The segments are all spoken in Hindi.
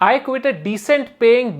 I quit a decent paying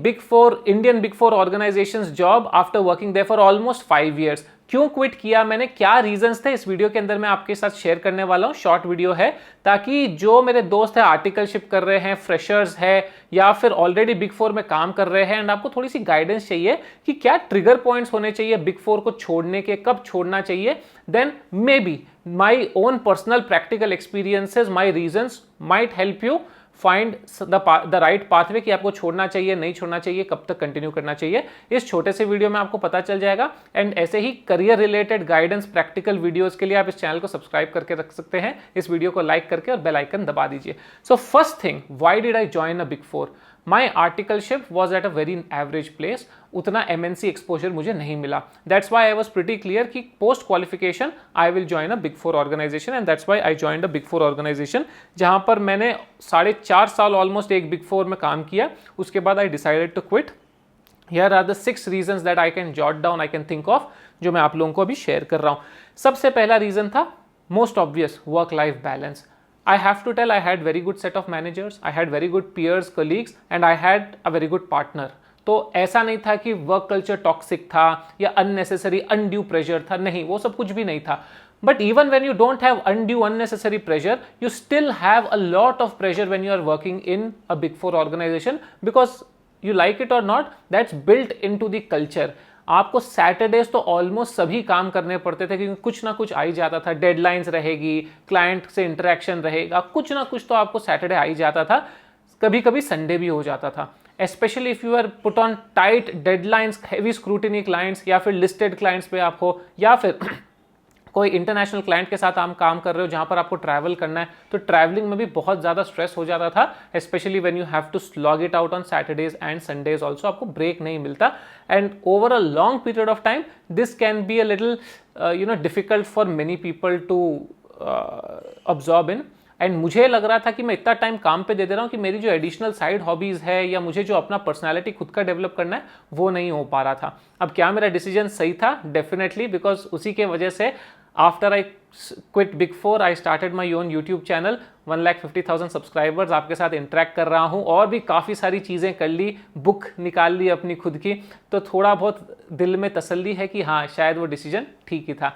Indian Big Four organization's job after working there for almost 5 years. क्यों क्विट किया मैंने, क्या रीजंस थे, इस वीडियो के अंदर मैं आपके साथ शेयर करने वाला हूं. शॉर्ट वीडियो है ताकि जो मेरे दोस्त है आर्टिकलशिप कर रहे हैं, फ्रेशर्स है या फिर ऑलरेडी बिग फोर में काम कर रहे हैं एंड आपको थोड़ी सी गाइडेंस चाहिए कि क्या ट्रिगर पॉइंट्स होने चाहिए बिग फोर को छोड़ने के, कब छोड़ना चाहिए, then maybe my own personal practical experiences, my reasons might help you find the right pathway कि आपको छोड़ना चाहिए, नहीं छोड़ना चाहिए, कब तक कंटिन्यू करना चाहिए. इस छोटे से वीडियो में आपको पता चल जाएगा. एंड ऐसे ही career related guidance practical videos के लिए आप इस चैनल को सब्सक्राइब करके रख सकते हैं. इस वीडियो को लाइक करके और बेल आइकन दबा दीजिए. So first thing, why did I join a big four? My articleship was at a very average place. उतना एमएनसी एक्सपोजर मुझे नहीं मिला. That's why I was pretty clear कि post qualification I will join a big four organisation and that's why I joined a big four organisation, जहां पर मैंने 4.5 साल ऑलमोस्ट एक बिग फोर में काम किया. उसके बाद I decided to quit. Here are the 6 reasons that I can jot down, I can think of, जो मैं आप लोगों को अभी शेयर कर रहा हूं. सबसे पहला रीजन था most obvious, work life balance. I have to tell I had very good set of managers, I had very good peers, colleagues and I had a very good partner. तो ऐसा नहीं था कि वर्क कल्चर टॉक्सिक था या अननेसेसरी अनड्यू प्रेशर था, नहीं, वो सब कुछ भी नहीं था. But even when you don't have undue unnecessary pressure, you still have a lot of pressure when you are working in a big four organization because you like it or not, that's built into the culture. आपको सैटरडेज तो ऑलमोस्ट सभी काम करने पड़ते थे क्योंकि कुछ ना कुछ आ ही जाता था. डेडलाइंस रहेगी, क्लाइंट से इंटरेक्शन रहेगा, कुछ ना कुछ तो आपको सैटरडे आ ही जाता था. कभी कभी संडे भी हो जाता था. Specially if you are put on tight deadlines, heavy scrutiny clients या फिर लिस्टेड क्लाइंट्स पे आप हो या फिर कोई इंटरनेशनल क्लाइंट के साथ आप काम कर रहे हो जहां पर आपको ट्रैवल करना है, तो ट्रैवलिंग में भी बहुत ज़्यादा स्ट्रेस हो जाता था. Specially when you have to slog it out on Saturdays and Sundays also, आपको ब्रेक नहीं मिलता. And over a long period of time this can be a little difficult for many people to absorb in. And मुझे लग रहा था कि मैं इतना टाइम काम पे दे दे रहा हूँ कि मेरी जो एडिशनल साइड हॉबीज है या मुझे जो अपना पर्सनालिटी खुद का डेवलप करना है वो नहीं हो पा रहा था. अब क्या मेरा डिसीजन सही था? डेफिनेटली, बिकॉज उसी के वजह से after I quit big four I started my own YouTube channel. 1,50,000 subscribers, आपके साथ इंटरेक्ट कर रहा हूँ और भी काफ़ी सारी चीज़ें कर ली, बुक निकाल ली अपनी खुद की. तो थोड़ा बहुत दिल में तसल्ली है कि हाँ शायद वो डिसीजन ठीक ही था.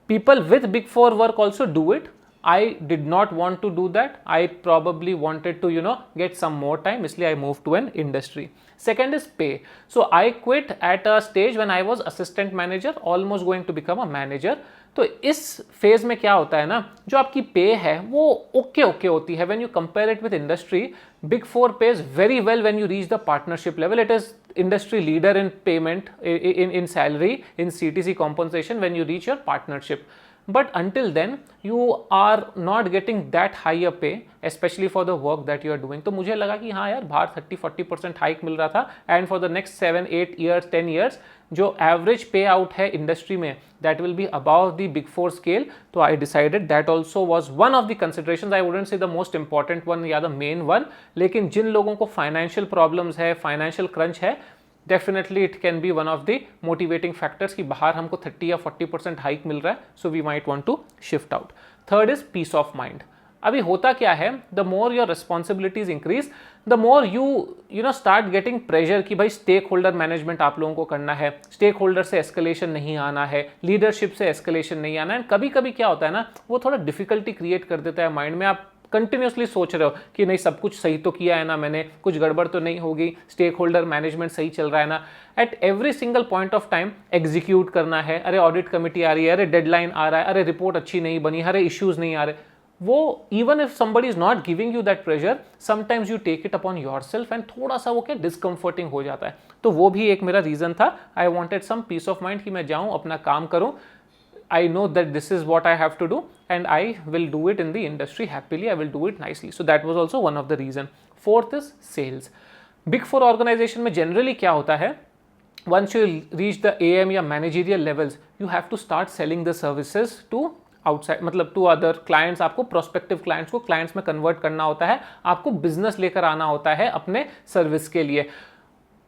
People with big four work also do it. I did not want to do that. I probably wanted to, get some more time. इसलिए I moved to an industry. Second is pay. So I quit at a stage when I was assistant manager, almost going to become a manager. तो इस फेज में क्या होता है ना, जो आपकी पे है वो ओके होती है. When you compare it with industry, Big Four pays very well when you reach the partnership level. It is industry leader in payment, in salary, in CTC compensation when you reach your partnership. But until then you are not getting that higher pay, especially for the work that you are doing. तो मुझे लगा कि हाँ यार बाहर 30-40% हाइक मिल रहा था and for the next 7-8 years 10 years जो एवरेज पे आउट है इंडस्ट्री में that will be above the big four scale. तो I decided that also was one of the considerations. I wouldn't say the most important one या द मेन वन, लेकिन जिन लोगों को फाइनेंशियल प्रॉब्लम्स है, फाइनेंशियल क्रंच है, definitely it can be one of the motivating factors कि बाहर हमको 30 या 40% हाइक मिल रहा है, so we might want to shift out. Third is peace of mind. अभी होता क्या है, the more your responsibilities increase, the more you start getting pressure कि भाई स्टेक होल्डर मैनेजमेंट आप लोगों को करना है, स्टेक होल्डर से एस्केलेशन नहीं आना है, लीडरशिप से एस्केलेशन नहीं आना है. कभी कभी क्या होता है ना, वो थोड़ा डिफिकल्टी क्रिएट कर देता है माइंड में. आप कंटिन्यूसली सोच रहे हो कि नहीं सब कुछ सही तो किया है ना मैंने, कुछ गड़बड़ तो नहीं होगी, स्टेक होल्डर मैनेजमेंट सही चल रहा है ना. At every single point of time execute करना है, अरे ऑडिट कमिटी आ रही है, अरे डेडलाइन आ रहा है, अरे रिपोर्ट अच्छी नहीं बनी, अरे इश्यूज नहीं आ रहे. वो even if somebody is not giving you that pressure, sometimes you take it upon yourself and थोड़ा सा वो क्या डिस्कम्फर्टिंग हो जाता है. तो वो भी एक मेरा रीजन था. I wanted some peace of mind कि मैं जाऊँ अपना काम करूँ. I know that this is what I have to do and I will do it in the industry happily, I will do it nicely. So that was also one of the reason. Fourth is sales. Big Four organization में generally क्या होता है, once you reach the AM या managerial levels, you have to start selling the services to outside, मतलब टू अदर क्लाइंट्स. आपको प्रोस्पेक्टिव क्लाइंट्स को क्लाइंट्स में कन्वर्ट करना होता है, आपको बिजनेस लेकर आना होता है अपने सर्विस के लिए.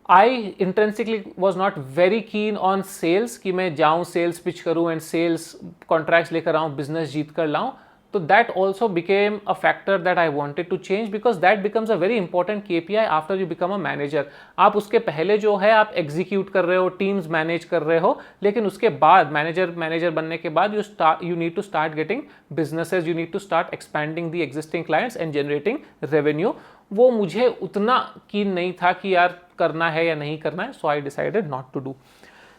I intrinsically was not very keen on sales कि मैं जाऊँ सेल्स पिच करूँ एंड सेल्स कॉन्ट्रैक्ट्स लेकर आऊँ, बिजनेस जीत कर लाऊँ. तो that also became a factor that I wanted to change, because that becomes a very important KPI after you become a manager. आप उसके पहले जो है आप एग्जीक्यूट कर रहे हो, टीम्स मैनेज कर रहे हो, लेकिन उसके बाद मैनेजर बनने के बाद you need to start getting businesses, you need to start expanding the existing clients and generating revenue. वो मुझे उतना कीन नहीं था कि यार करना है या नहीं करना है, so I decided not to do.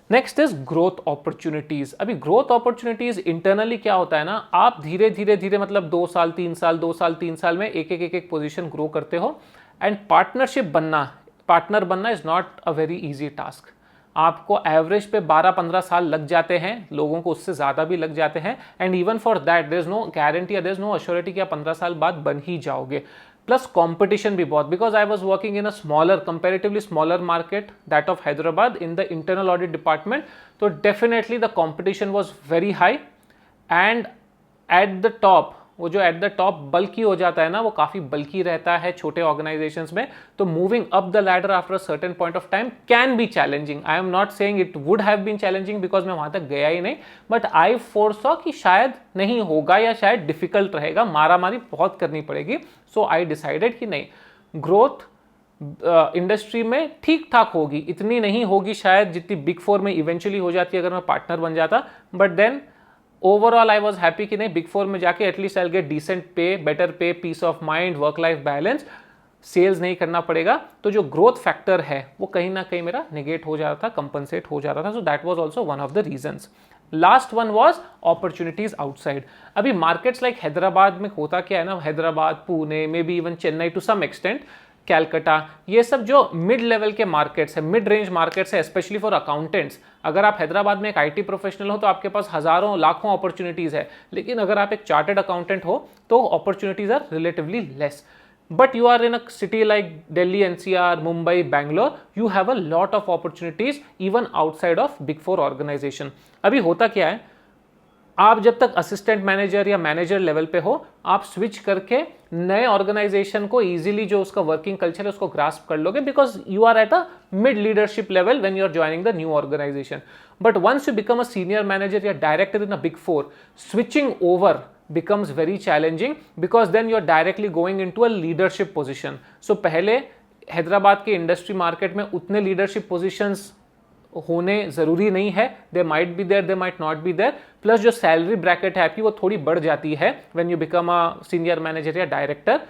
Next is growth opportunities. अभी ग्रोथ अपॉर्चुनिटीज इंटरनली क्या होता है ना, आप धीरे धीरे धीरे मतलब 2 साल 3 साल 2 साल 3 साल में एक पोजीशन ग्रो करते हो। एंड पार्टनर बनना is not a very easy task. आपको एवरेज पे 12-15 साल लग जाते हैं, लोगों को उससे ज़्यादा भी लग जाते हैं। And even for that there is no guarantee, there is no assurity कि आप 15 साल बाद बन ही जाओगे। प्लस कंपटीशन भी बहुत, because I was working in a smaller, comparatively smaller market that of Hyderabad in the internal audit department. तो definitely the competition was very high. And at the top, वो जो एट द टॉप बल्कि हो जाता है ना, वो काफी बल्कि रहता है छोटे ऑर्गेनाइजेशंस में। तो moving up the ladder after a certain point of time can be challenging. I am not saying it would have been challenging because मैं वहां तक गया ही नहीं, बट आई फोरसॉ कि शायद नहीं होगा या शायद डिफिकल्ट रहेगा, मारामारी बहुत करनी पड़ेगी। सो आई डिसाइडेड कि नहीं, ग्रोथ इंडस्ट्री में ठीक ठाक होगी, इतनी नहीं होगी शायद जितनी बिग 4 में इवेंचुअली हो जाती है अगर मैं पार्टनर बन जाता। But then overall I was happy कि नहीं, बिग 4 में जाके at least I get decent pay, better pay, peace of mind, work life balance, sales नहीं करना पड़ेगा। तो जो ग्रोथ फैक्टर है वो कहीं ना कहीं मेरा नेगेट हो जा रहा था, कंपनसेट हो जा रहा था। So that was also one of the reasons. Last one was opportunities outside. अभी मार्केट्स लाइक हैदराबाद में होता क्या है ना, Hyderabad, Pune, maybe even Chennai to some extent, Calcutta, ये सब जो मिड लेवल के मार्केट्स है, मिड रेंज मार्केट्स है, स्पेशली फॉर अकाउंटेंट्स। अगर आप हैदराबाद में एक IT प्रोफेशनल हो तो आपके पास हजारों लाखों अपॉर्चुनिटीज है, लेकिन अगर आप एक चार्टर्ड अकाउंटेंट हो तो opportunities are relatively less. But you are in a city like Delhi, NCR, Mumbai, Bangalore, you have a lot of opportunities even outside of Big 4 organization. अभी होता क्या है, आप जब तक असिस्टेंट मैनेजर या मैनेजर लेवल पे हो, आप स्विच करके नए ऑर्गेनाइजेशन को इजीली जो उसका वर्किंग कल्चर है उसको ग्रास्प कर लोगे, because you are at a mid leadership level when you are joining the new organisation. But once you become a senior manager या director in a big 4, switching over becomes very challenging because then you're directly going into a leadership position. So पहले हैदराबाद के इंडस्ट्री मार्केट में उतने लीडरशिप पोजीशंस होने जरूरी नहीं है, they might be there, they might not be there. Plus जो सैलरी ब्रैकेट है आपकी वो थोड़ी बढ़ जाती है when you become a senior manager या director.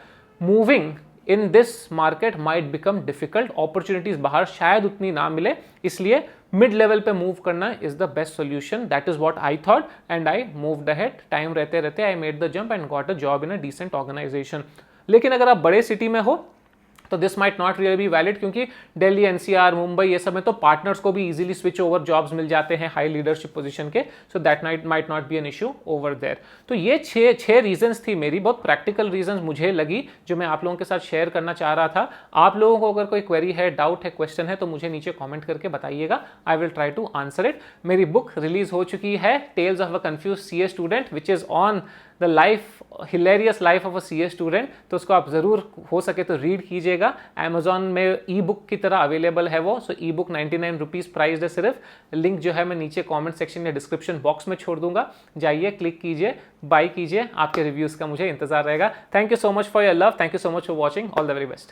Moving in this market might become difficult, opportunities बाहर शायद उतनी ना मिले, इसलिए मिड लेवल पे मूव करना is the best solution. That is what I thought and I moved ahead. Time रहते रहते I made the jump and got a job in a decent organisation. लेकिन अगर आप बड़े सिटी में हो तो this might not really be valid, क्योंकि दिल्ली, NCR, मुंबई ये सब में तो पार्टनर्स को भी इजीली स्विच ओवर जॉब्स मिल जाते हैं हाई लीडरशिप पोजीशन के। So that might not be an issue over there. तो ये छह रीजंस थी मेरी, बहुत प्रैक्टिकल रीजंस मुझे लगी जो मैं आप लोगों के साथ शेयर करना चाह रहा था। आप लोगों को अगर कोई क्वेरी है, डाउट है, क्वेश्चन है तो मुझे नीचे कॉमेंट करके बताइएगा, I will try to answer it. मेरी बुक रिलीज हो चुकी है, tales of a confuse CA student, which is on the hilarious life of a CA student. तो उसको आप जरूर हो सके तो रीड कीजिएगा। Amazon में ई बुक की तरह अवेलेबल है वो। सो ई बुक 99 रुपीज प्राइस है सिर्फ। लिंक जो है मैं नीचे कमेंट सेक्शन या डिस्क्रिप्शन बॉक्स में छोड़ दूंगा, जाइए क्लिक कीजिए, बाय कीजिए। आपके रिव्यूज का मुझे इंतजार रहेगा। Thank you so much for your love, thank you so much for watching, all the very best.